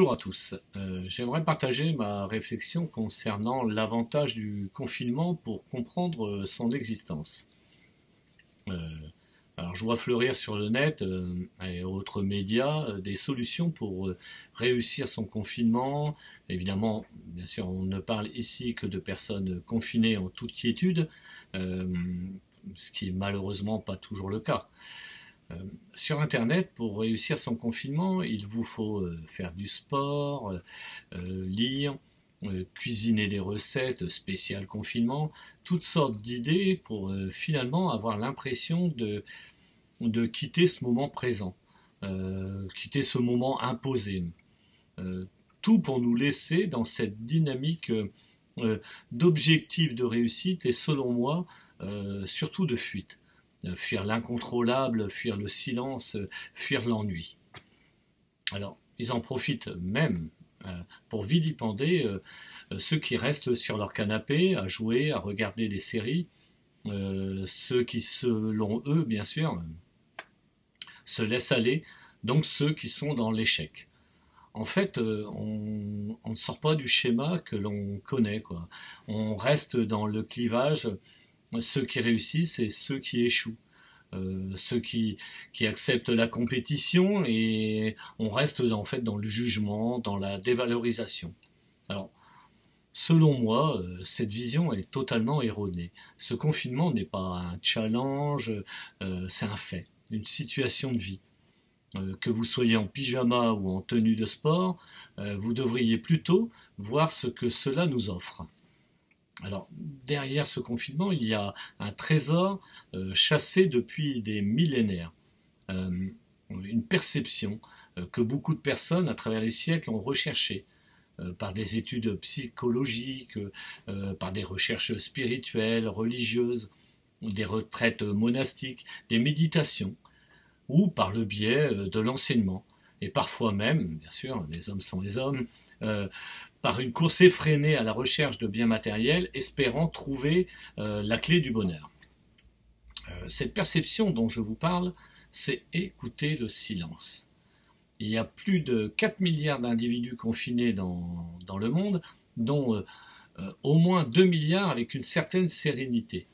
Bonjour à tous. J'aimerais partager ma réflexion concernant l'avantage du confinement pour comprendre son existence. Euh, alors, je vois fleurir sur le net et autres médias des solutions pour réussir son confinement. Évidemment, bien sûr, on ne parle ici que de personnes confinées en toute quiétude, euh, ce qui est malheureusement pas toujours le cas. Sur Internet, pour réussir son confinement, il vous faut faire du sport, lire, cuisiner des recettes spéciales confinement, toutes sortes d'idées pour finalement avoir l'impression de quitter ce moment présent, quitter ce moment imposé. Tout pour nous laisser dans cette dynamique d'objectifs de réussite et selon moi, surtout de fuite. Fuir l'incontrôlable, fuir le silence, fuir l'ennui. Alors, ils en profitent même pour vilipender ceux qui restent sur leur canapé à jouer, à regarder des séries, ceux qui, selon eux, bien sûr, se laissent aller, donc ceux qui sont dans l'échec. En fait, on ne sort pas du schéma que l'on connaît, quoi. On reste dans le clivage, ceux qui réussissent et ceux qui échouent. Ceux qui acceptent la compétition et on reste en fait dans le jugement, dans la dévalorisation. Alors, selon moi, cette vision est totalement erronée. Ce confinement n'est pas un challenge, c'est un fait, une situation de vie. Que vous soyez en pyjama ou en tenue de sport, vous devriez plutôt voir ce que cela nous offre. Alors, derrière ce confinement, il y a un trésor chassé depuis des millénaires, une perception que beaucoup de personnes à travers les siècles ont recherchée par des études psychologiques, par des recherches spirituelles, religieuses, des retraites monastiques, des méditations, ou par le biais de l'enseignement. Et parfois même, bien sûr, les hommes sont les hommes, par une course effrénée à la recherche de biens matériels, espérant trouver la clé du bonheur. Cette perception dont je vous parle, c'est écouter le silence. Il y a plus de 4 milliards d'individus confinés dans le monde, dont au moins 2 milliards avec une certaine sérénité.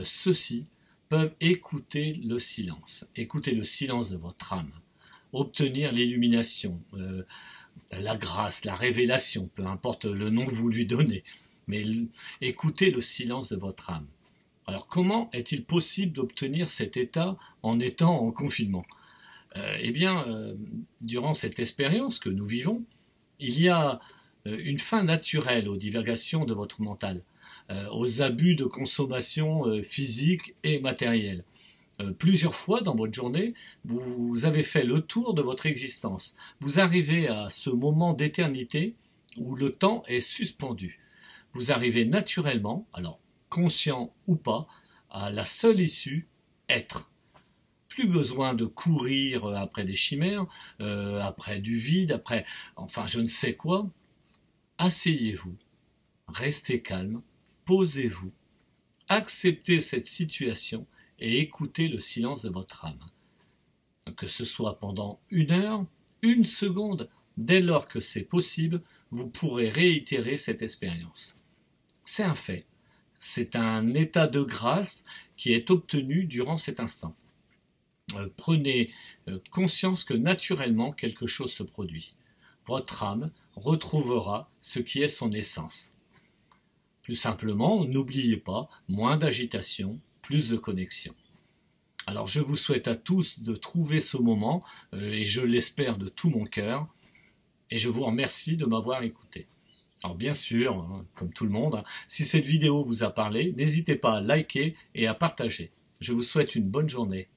Ceux-ci peuvent écouter le silence de votre âme, obtenir l'illumination, la grâce, la révélation, peu importe le nom que vous lui donnez, mais écoutez le silence de votre âme. Alors comment est-il possible d'obtenir cet état en étant en confinement ? Durant cette expérience que nous vivons, il y a une fin naturelle aux divagations de votre mental, aux abus de consommation physique et matérielle. Plusieurs fois dans votre journée, vous avez fait le tour de votre existence. Vous arrivez à ce moment d'éternité où le temps est suspendu. Vous arrivez naturellement, alors conscient ou pas, à la seule issue, être. Plus besoin de courir après des chimères, après du vide, après, enfin je ne sais quoi. Asseyez-vous, restez calme, posez-vous, acceptez cette situation et écoutez le silence de votre âme. Que ce soit pendant 1 heure, 1 seconde, dès lors que c'est possible, vous pourrez réitérer cette expérience. C'est un fait, c'est un état de grâce qui est obtenu durant cet instant. Prenez conscience que naturellement quelque chose se produit. Votre âme retrouvera ce qui est son essence. Plus simplement, n'oubliez pas, moins d'agitation, plus de connexion. Alors je vous souhaite à tous de trouver ce moment, et je l'espère de tout mon cœur, et je vous remercie de m'avoir écouté. Alors bien sûr, hein, comme tout le monde, hein, si cette vidéo vous a parlé, n'hésitez pas à liker et à partager. Je vous souhaite une bonne journée.